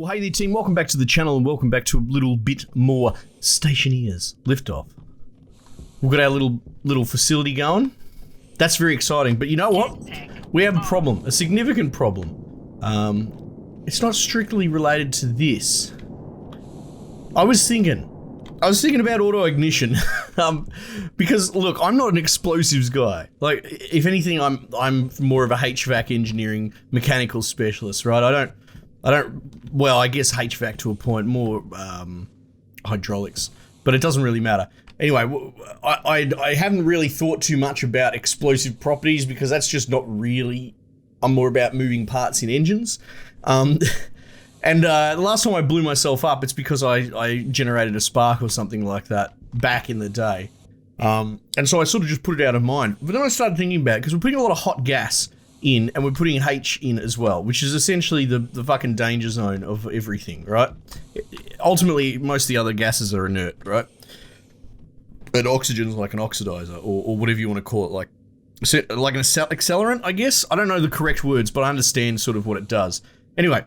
Well, hey there team, welcome back to the channel and welcome back to a little bit more Stationeers liftoff. We've got our little facility going. That's very exciting, but you know what? We have a problem, a significant problem. It's not strictly related to this. I was thinking about auto ignition, because look, I'm not an explosives guy. Like, if anything, I'm more of a HVAC engineering mechanical specialist, right? I don't. Well, I guess HVAC to a point, more hydraulics, but it doesn't really matter. Anyway, I haven't really thought too much about explosive properties because that's just not really. I'm more about moving parts in engines. And the last time I blew myself up, it's because I generated a spark or something like that back in the day. And so I sort of just put it out of mind. But then I started thinking about it because we're putting a lot of hot gas in and we're putting H in as well, which is essentially the fucking danger zone of everything, right? Ultimately, most of the other gases are inert, right? And oxygen's like an oxidizer or whatever you want to call it, like an accelerant, I guess? I don't know the correct words, but I understand sort of what it does. Anyway,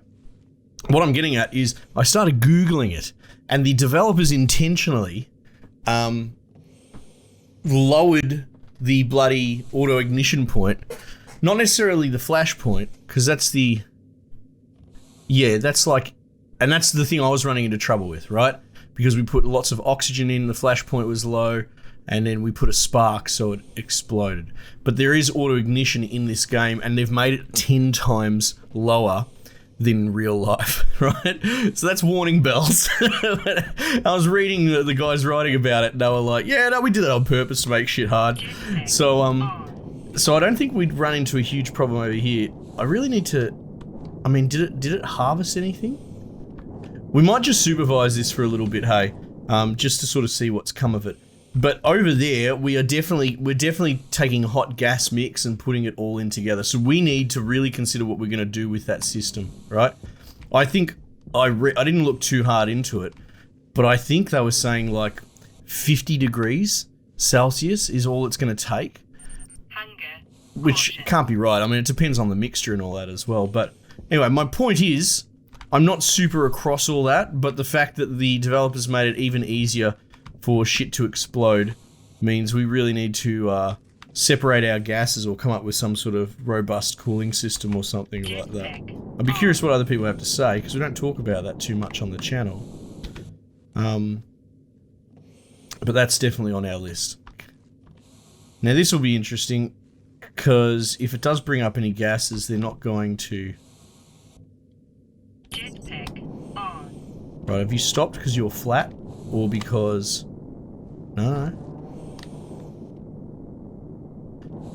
what I'm getting at is I started Googling it, and the developers intentionally lowered the bloody auto ignition point. Not necessarily the flash point, because that's the... Yeah, that's like... And that's the thing I was running into trouble with, right? Because we put lots of oxygen in, the flash point was low, and then we put a spark, so it exploded. But there is auto ignition in this game, and they've made it 10 times lower than real life, right? So that's warning bells. I was reading the guys writing about it, and they were like, yeah, no, we did that on purpose to make shit hard. So I don't think we'd run into a huge problem over here. I really need to... I mean, did it harvest anything? We might just supervise this for a little bit, hey? Just to sort of see what's come of it. But over there, we're definitely taking a hot gas mix and putting it all in together. So we need to really consider what we're going to do with that system, right? I think I didn't look too hard into it, but I think they were saying like 50 degrees Celsius is all it's going to take. Which can't be right. I mean, it depends on the mixture and all that as well. But anyway, my point is, I'm not super across all that, but the fact that the developers made it even easier for shit to explode means we really need to separate our gases or come up with some sort of robust cooling system or something like that. I'd be curious what other people have to say, because we don't talk about that too much on the channel. But that's definitely on our list. Now this will be interesting, because if it does bring up any gases, they're not going to... Right, have you stopped because you're flat? Or because... No.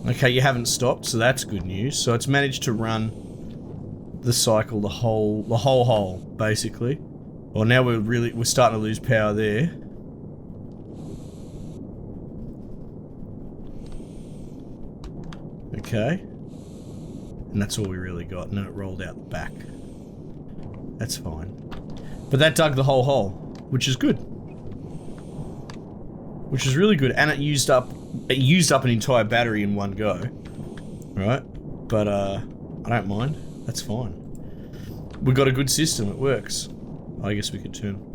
Okay, you haven't stopped, so that's good news. So it's managed to run the cycle, the whole hole, basically. Well, now we're starting to lose power there. Okay. And that's all we really got, and then it rolled out the back. That's fine. But that dug the whole hole, which is good. Which is really good, and it used up an entire battery in one go. Right? But I don't mind. That's fine. We got a good system, it works. I guess we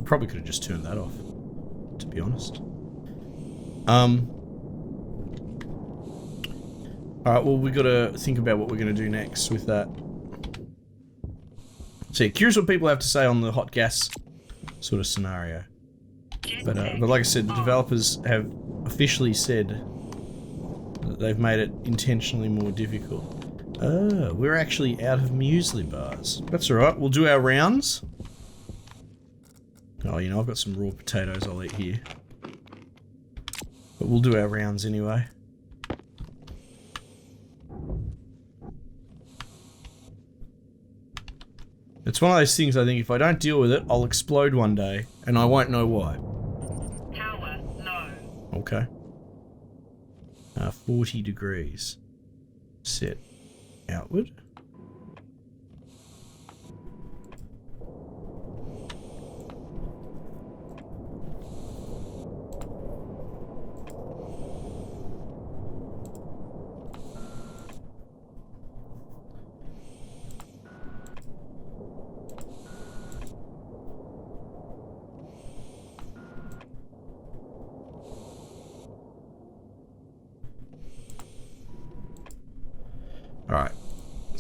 probably could have just turned that off, to be honest. Alright, well, we gotta think about what we're gonna do next with that. So yeah, curious what people have to say on the hot gas sort of scenario. But like I said, the developers have officially said that they've made it intentionally more difficult. Oh, we're actually out of muesli bars. That's alright, we'll do our rounds. Oh, you know, I've got some raw potatoes I'll eat here. But we'll do our rounds anyway. It's one of those things, I think, if I don't deal with it, I'll explode one day, and I won't know why. Power low. Okay. 40 degrees. Set outward.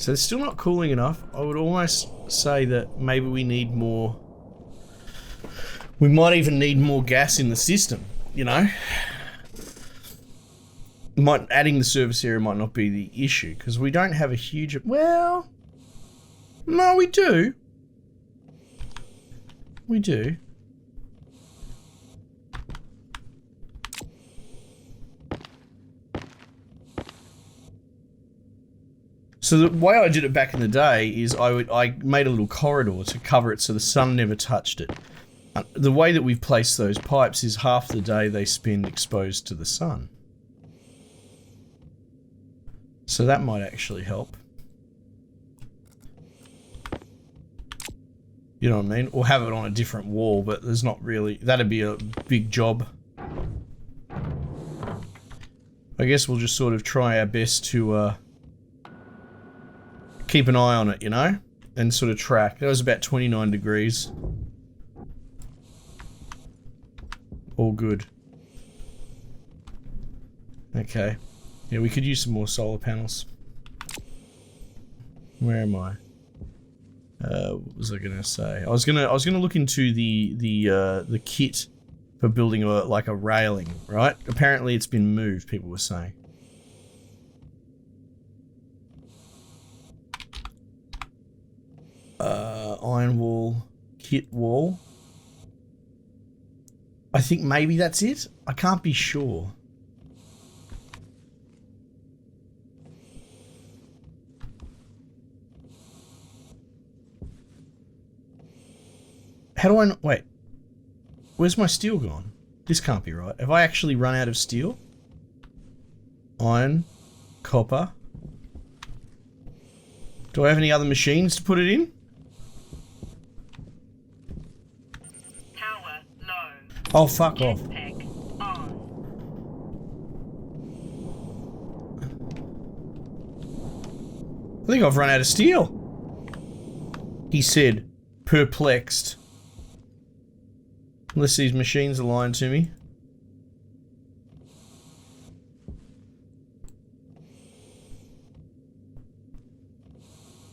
So it's still not cooling enough. I would almost say that maybe we need more. We might even need more gas in the system, you know? Adding the surface area might not be the issue, because we don't have a huge... Well... No, we do. We do. So the way I did it back in the day is I made a little corridor to cover it so the sun never touched it. The way that we've placed those pipes is half the day they spend exposed to the sun. So that might actually help. You know what I mean? Or have it on a different wall, but there's not really... That'd be a big job. I guess we'll just sort of try our best to keep an eye on it, you know? And sort of track. That was about 29 degrees. All good. Okay. Yeah, we could use some more solar panels. Where am I? What was I gonna say? I was gonna look into the kit for building like a railing, right? Apparently it's been moved, people were saying. Iron wall, kit wall. I think maybe that's it. I can't be sure. How do I not... Wait. Where's my steel gone? This can't be right. Have I actually run out of steel? Iron. Copper. Do I have any other machines to put it in? Power low. Oh, fuck off. Jetpack on. I think I've run out of steel. He said, perplexed. Unless these machines are lying to me.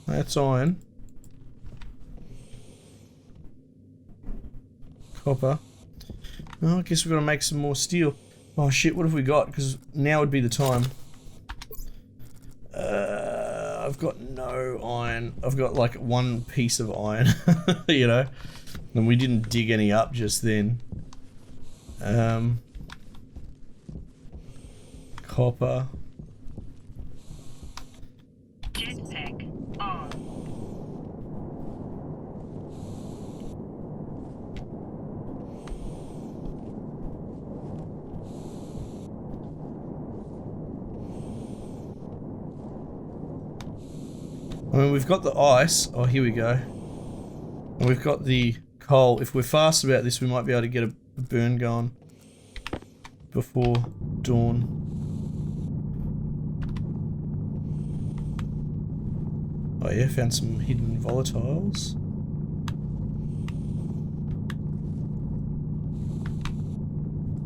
That's iron. Copper. Oh, I guess we've got to make some more steel. Oh shit, what have we got? Because now would be the time. I've got no iron. I've got like one piece of iron, you know? And we didn't dig any up just then. Copper. Jetpack on. I mean, we've got the ice. Oh, here we go. And we've got the coal. If we're fast about this, we might be able to get a burn going before dawn. Oh yeah, found some hidden volatiles.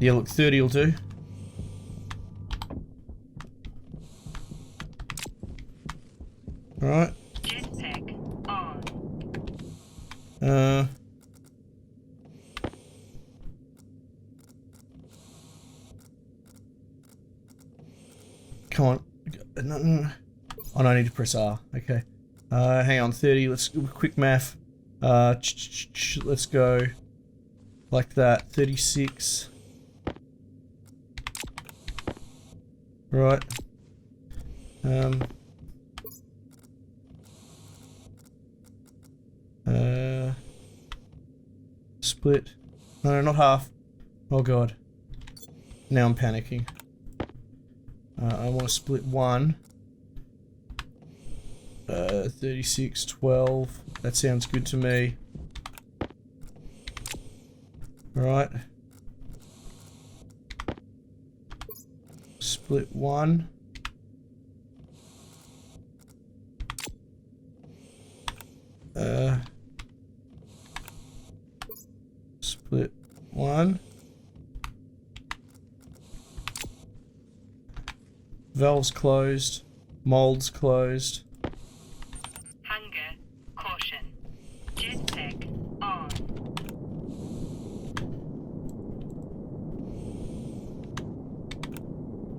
Yeah, look, 30 will do. Alright. Jetpack on. Come on. No. Oh, no, I need to press R. Okay. Hang on, 30. Let's do a quick math. Let's go like that. 36. Right. Split. No, not half. Oh god. Now I'm panicking. I want to split one. 36, 12. That sounds good to me. Right. Split one. Split one. Valves closed. Molds closed.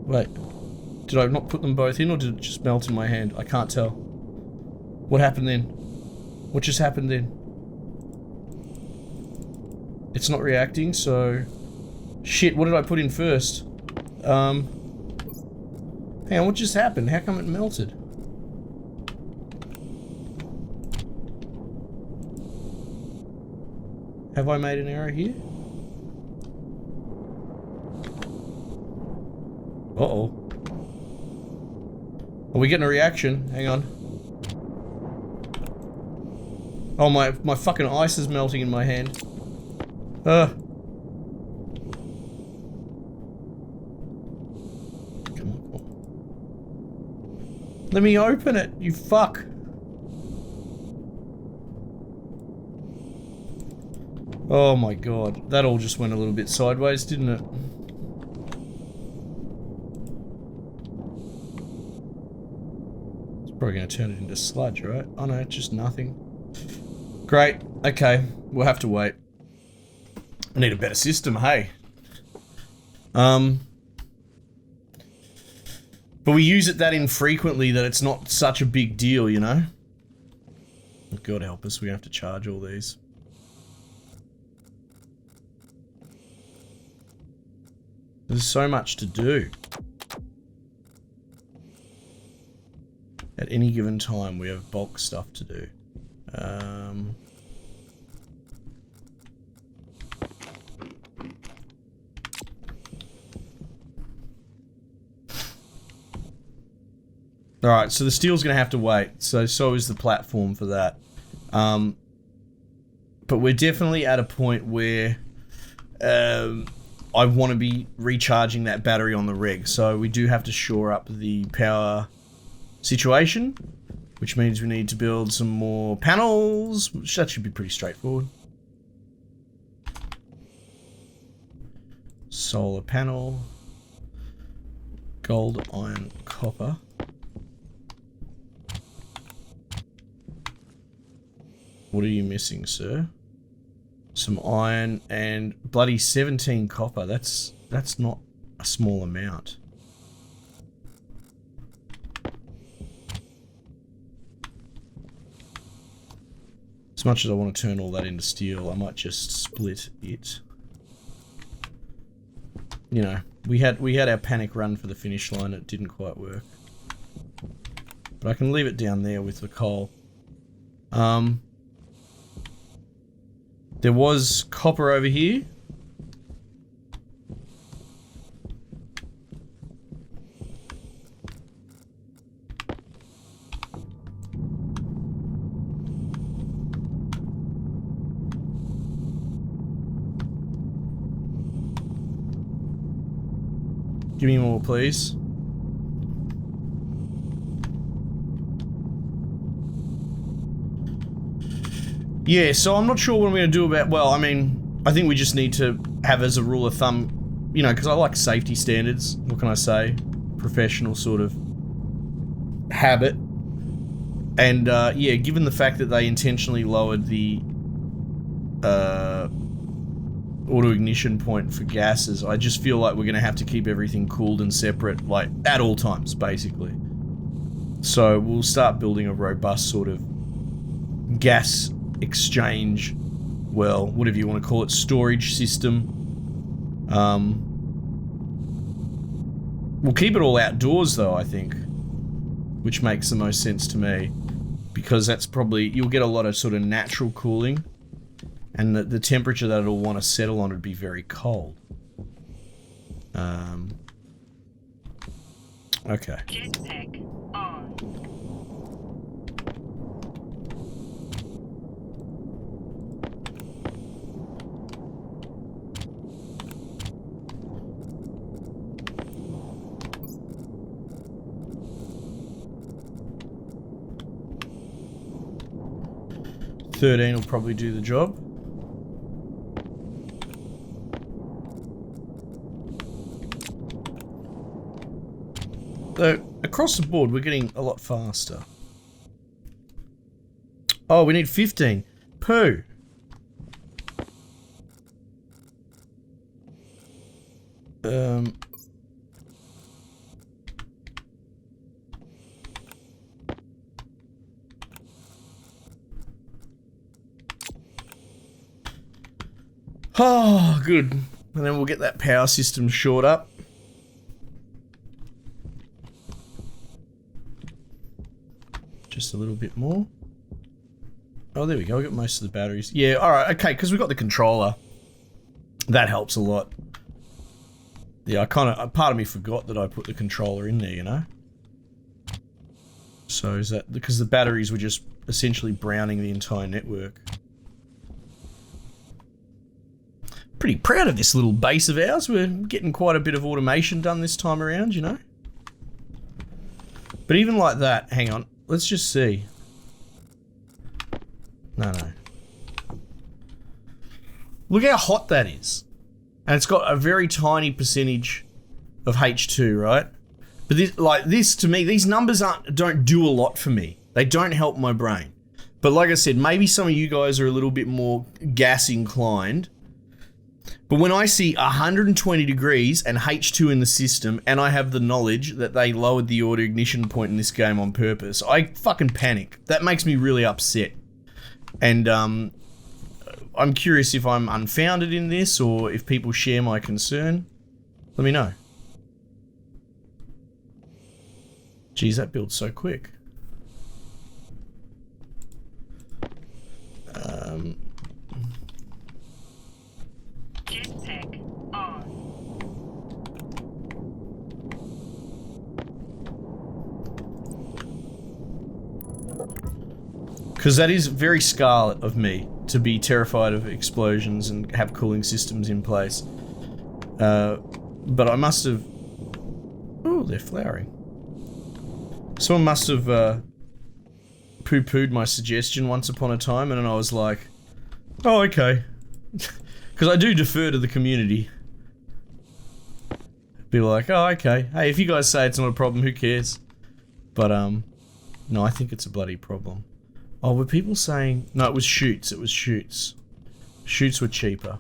Wait. Did I not put them both in, or did it just melt in my hand? I can't tell. What happened then? What just happened then? It's not reacting, so... Shit, what did I put in first? Hang on, what just happened? How come it melted? Have I made an error here? Uh-oh. Are we getting a reaction? Hang on. Oh, my fucking ice is melting in my hand. Come on. Let me open it, you fuck. Oh my god. That all just went a little bit sideways, didn't it? Probably going to turn it into sludge, right? Oh no, just nothing. Great. Okay, we'll have to wait. I need a better system, hey. But we use it that infrequently that it's not such a big deal, you know? God help us, we have to charge all these. There's so much to do. At any given time, we have bulk stuff to do. Alright, so the steel's going to have to wait. So is the platform for that. But we're definitely at a point where I want to be recharging that battery on the rig. So we do have to shore up the power situation, which means we need to build some more panels, which that should be pretty straightforward. Solar panel, gold, iron, copper. What are you missing, sir? Some iron and bloody 17 copper. That's not a small amount. As much as I want to turn all that into steel, I might just split it. You know, we had our panic run for the finish line. It didn't quite work, but I can leave it down there with the coal. There was copper over here. Give me more, please. Yeah, so I'm not sure what I'm going to do about... Well, I mean, I think we just need to have as a rule of thumb, you know, because I like safety standards. What can I say? Professional sort of habit. And, yeah, given the fact that they intentionally lowered the auto-ignition point for gases, I just feel like we're going to have to keep everything cooled and separate, like, at all times, basically. So we'll start building a robust sort of gas exchange, well, whatever you want to call it, storage system. We'll keep it all outdoors, though, I think, which makes the most sense to me, because that's probably, you'll get a lot of sort of natural cooling, and the temperature that it'll want to settle on would be very cold. Okay. Jetpack on. $13 will probably do the job. So, across the board, we're getting a lot faster. Oh, we need 15. Poo. Oh, good. And then we'll get that power system short up. Just a little bit more. Oh, there we go. I got most of the batteries. Yeah, alright, okay, because we got the controller. That helps a lot. Yeah, part of me forgot that I put the controller in there, you know? So is that, because the batteries were just essentially browning the entire network. Pretty proud of this little base of ours. We're getting quite a bit of automation done this time around, you know? But even like that, hang on, let's just see. No. Look how hot that is. And it's got a very tiny percentage of H2, right? But this to me, these numbers don't do a lot for me. They don't help my brain. But like I said, maybe some of you guys are a little bit more gas inclined. But when I see 120 degrees and H2 in the system, and I have the knowledge that they lowered the auto ignition point in this game on purpose, I fucking panic. That makes me really upset. And I'm curious if I'm unfounded in this or if people share my concern. Let me know. Geez, that builds so quick. Jetpack on. Because that is very Scarlet of me to be terrified of explosions and have cooling systems in place. But I must have... Oh, they're flowering. Someone must have poo-pooed my suggestion once upon a time, and then I was like, oh, okay. Because I do defer to the community. Be like, oh, okay. Hey, if you guys say it's not a problem, who cares? But, no, I think it's a bloody problem. Oh, were people saying... No, it was shoots. It was shoots. Shoots were cheaper.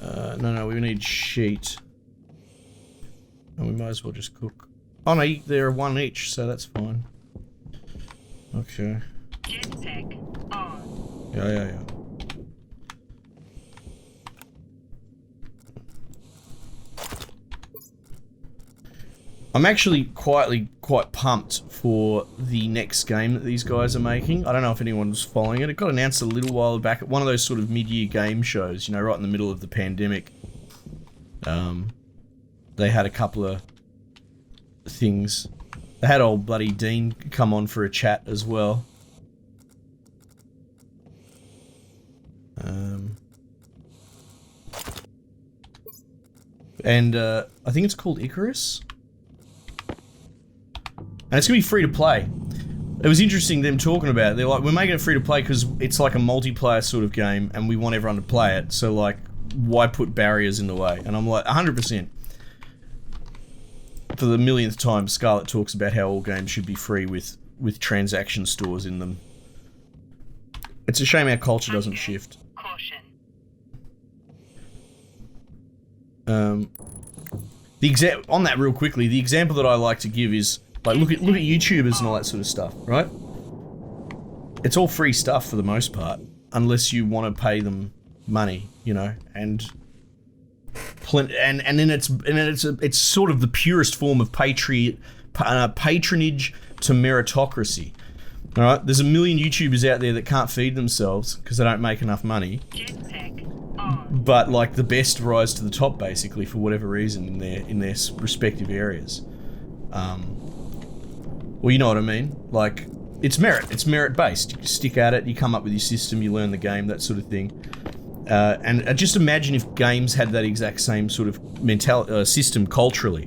No, we need sheet. And we might as well just cook. Oh no, they're one each, so that's fine. Okay. Jetpack on. Yeah. I'm actually quite pumped for the next game that these guys are making. I don't know if anyone was following it. It got announced a little while back at one of those sort of mid-year game shows, you know, right in the middle of the pandemic. They had a couple of things. They had old bloody Dean come on for a chat as well. And I think it's called ICARUS. And it's going to be free to play. It was interesting them talking about it. They're like, we're making it free to play because it's like a multiplayer sort of game and we want everyone to play it. So like, why put barriers in the way? And I'm like, 100%. For the millionth time, Scarlett talks about how all games should be free with transaction stores in them. It's a shame our culture doesn't shift. Caution. On that real quickly, the example that I like to give is like look at YouTubers and all that sort of stuff, right? It's all free stuff for the most part, unless you want to pay them money, you know, and then it's sort of the purest form of patronage to meritocracy. All right, there's a million YouTubers out there that can't feed themselves because they don't make enough money. But like the best rise to the top basically for whatever reason in their respective areas. Well, you know what I mean? Like it's merit based. You stick at it, you come up with your system, you learn the game, that sort of thing. And just imagine if games had that exact same sort of system culturally,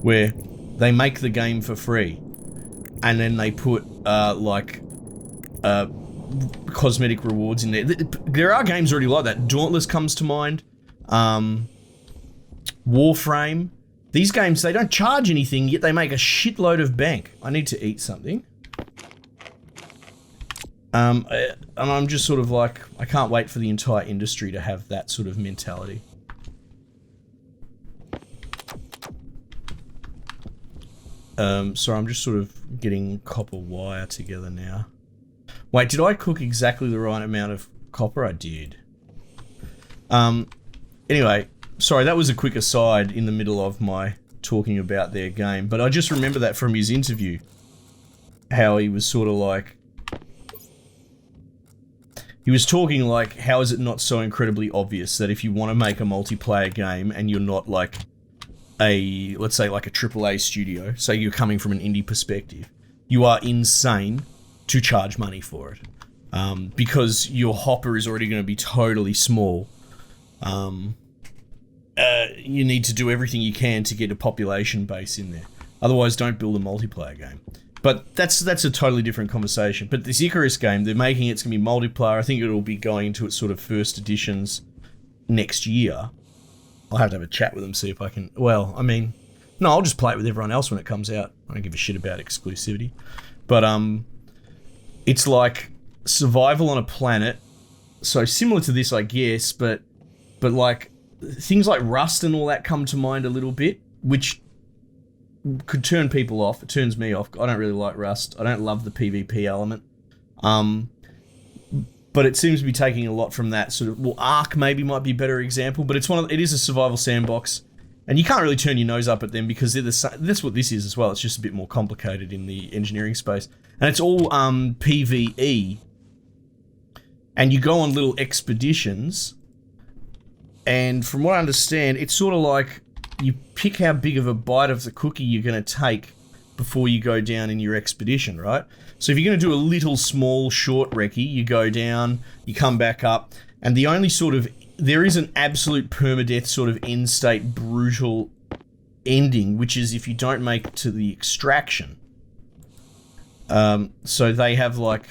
where they make the game for free, and then they put cosmetic rewards in there. There are games already like that. Dauntless comes to mind. Warframe. These games, they don't charge anything, yet they make a shitload of bank. I need to eat something. And I'm just sort of like, I can't wait for the entire industry to have that sort of mentality. So I'm just sort of getting copper wire together now. Wait, did I cook exactly the right amount of copper? I did. Anyway, sorry, that was a quick aside in the middle of my talking about their game, but I just remember that from his interview. How he was sort of like... He was talking like, how is it not so incredibly obvious that if you want to make a multiplayer game and you're not like a, let's say like a AAA studio, so you're coming from an indie perspective, you are insane to charge money for it. Because your hopper is already going to be totally small. You need to do everything you can to get a population base in there. Otherwise, don't build a multiplayer game. But that's a totally different conversation. But this ICARUS game, they're making it's going to be multiplayer. I think it'll be going into its sort of first editions next year. I'll have to have a chat with them, see if I can... Well, I mean... No, I'll just play it with everyone else when it comes out. I don't give a shit about exclusivity. But, it's like survival on a planet. So similar to this, I guess, but like... Things like Rust and all that come to mind a little bit, which... could turn people off. It turns me off. I don't really like Rust. I don't love the PvP element. But it seems to be taking a lot from that sort of... Well, Ark maybe might be a better example, but it is a survival sandbox, and you can't really turn your nose up at them because they're that's what this is as well. It's just a bit more complicated in the engineering space. And it's all PvE. And you go on little expeditions, and from what I understand, it's sort of like... You pick how big of a bite of the cookie you're going to take before you go down in your expedition, right? So if you're going to do a little small short recce, you go down, you come back up, and the only sort of... There is an absolute permadeath sort of end state brutal ending, which is if you don't make it to the extraction. So they have like...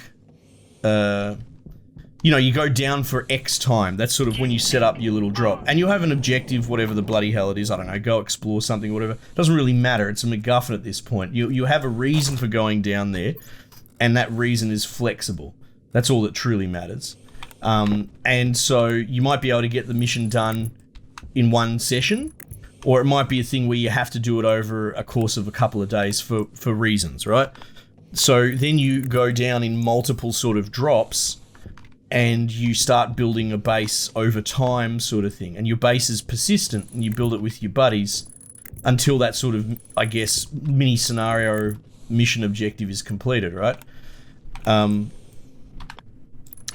you know, you go down for X time. That's sort of when you set up your little drop. And you'll have an objective, whatever the bloody hell it is. I don't know, go explore something, whatever. Doesn't really matter. It's a MacGuffin at this point. You have a reason for going down there, and that reason is flexible. That's all that truly matters. And so you might be able to get the mission done in one session, or it might be a thing where you have to do it over a course of a couple of days for reasons, right? So then you go down in multiple sort of drops, and you start building a base over time sort of thing. And your base is persistent, and you build it with your buddies until that sort of, I guess, mini scenario mission objective is completed, right?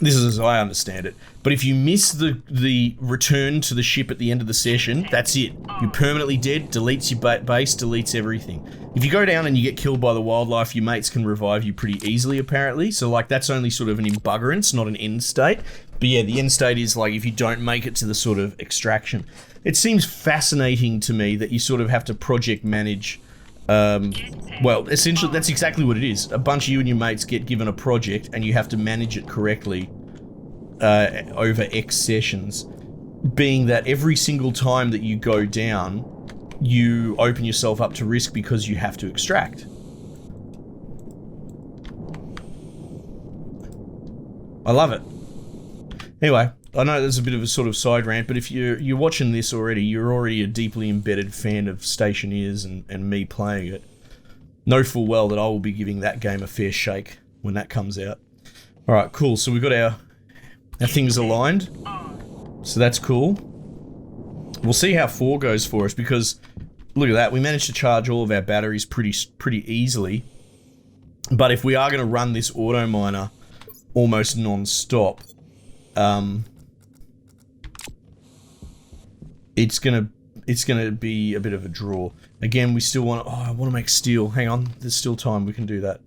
This is as I understand it. But if you miss the return to the ship at the end of the session, that's it. You're permanently dead, deletes your base, deletes everything. If you go down and you get killed by the wildlife, your mates can revive you pretty easily, apparently. So, like, that's only sort of an embuggerance, not an end state. But yeah, the end state is, like, if you don't make it to the sort of extraction. It seems fascinating to me that you sort of have to project manage... well, essentially, that's exactly what it is. A bunch of you and your mates get given a project, and you have to manage it correctly over X sessions. Being that every single time that you go down, you open yourself up to risk because you have to extract. I love it. Anyway, I know there's a bit of a sort of side rant, but if you're watching this already, you're already a deeply embedded fan of Stationeers and me playing it. Know full well that I will be giving that game a fair shake when that comes out. Alright, cool. So we've got our things aligned. So that's cool. We'll see how 4 goes for us, because look at that, we managed to charge all of our batteries pretty easily. But if we are going to run this auto miner almost non-stop, it's gonna be a bit of a draw. Again, we still want to... Oh, I want to make steel. Hang on, there's still time. We can do that.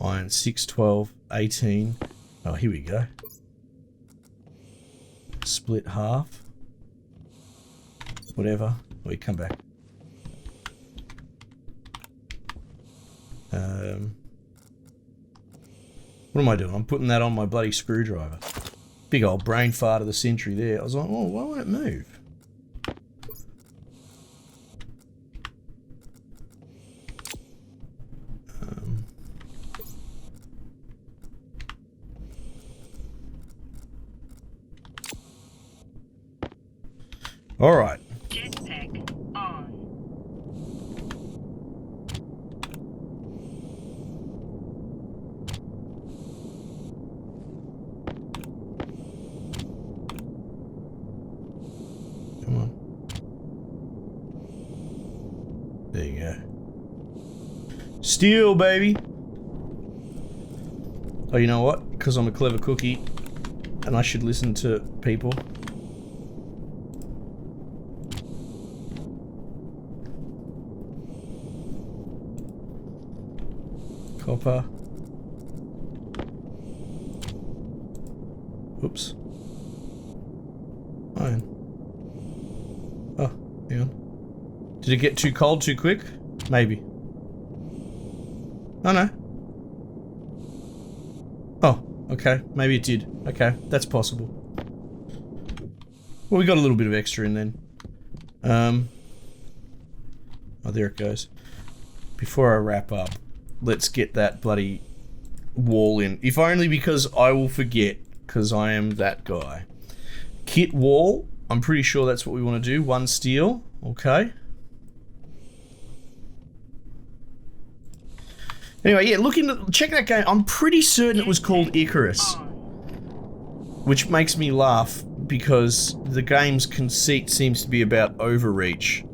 Iron 6, 12, 18. Oh, here we go. Split half. Whatever. Wait, come back. What am I doing? I'm putting that on my bloody screwdriver. Big old brain fart of the century there. I was like, oh, why won't it move? All right. Jetpack on. Steel, baby. Oh, you know what? Because I'm a clever cookie and I should listen to people. Copper. Oops. Iron. Oh, hang on. Did it get too cold too quick? Maybe. Oh no. Oh, okay. Maybe it did. Okay, that's possible. Well, we got a little bit of extra in then. Oh, there it goes. Before I wrap up, let's get that bloody wall in. If only because I will forget, because I am that guy. Kit wall. I'm pretty sure that's what we want to do. 1 steel. Okay. Anyway, yeah, check that game. I'm pretty certain it was called ICARUS. Which makes me laugh because the game's conceit seems to be about overreach.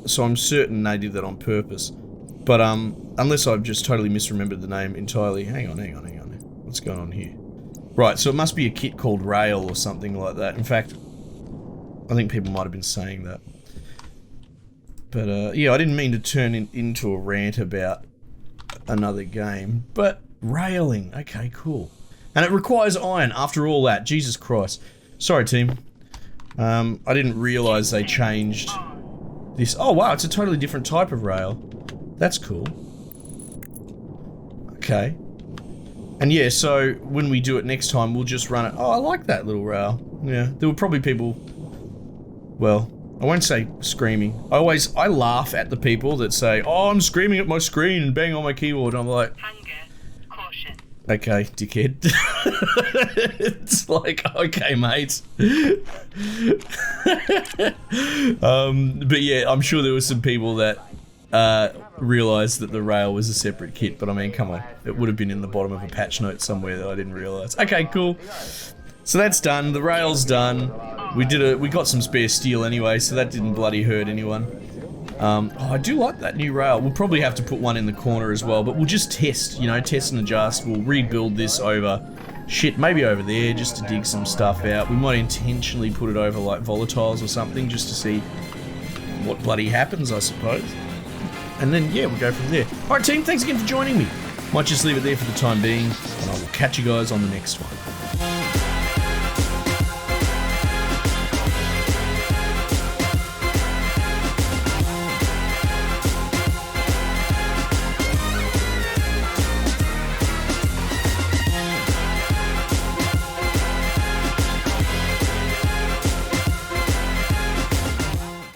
So I'm certain they did that on purpose. But unless I've just totally misremembered the name entirely. Hang on. What's going on here? Right, so it must be a kit called Rail or something like that. In fact, I think people might have been saying that. But yeah, I didn't mean to turn into a rant about another game, but railing. Okay, cool. And it requires iron after all that. Jesus Christ. Sorry, team. I didn't realize they changed this. Oh, wow, it's a totally different type of rail. That's cool. Okay. And yeah, so when we do it next time, we'll just run it. Oh, I like that little rail. Yeah, there were probably people, well, I won't say screaming. I laugh at the people that say, oh, I'm screaming at my screen and bang on my keyboard. And I'm like, Hunger, caution. Okay, dickhead. It's like, okay, mate. But yeah, I'm sure there were some people that realised that the rail was a separate kit, but I mean, come on. It would have been in the bottom of a patch note somewhere that I didn't realise. Okay, cool. So that's done. The rail's done. We got some spare steel anyway, so that didn't bloody hurt anyone. Oh, I do like that new rail. We'll probably have to put one in the corner as well, but we'll just test, you know, test and adjust. We'll rebuild this over, shit, maybe over there, just to dig some stuff out. We might intentionally put it over, like, volatiles or something, just to see what bloody happens, I suppose. And then, yeah, we'll go from there. Alright, team, thanks again for joining me. Might just leave it there for the time being, and I will catch you guys on the next one.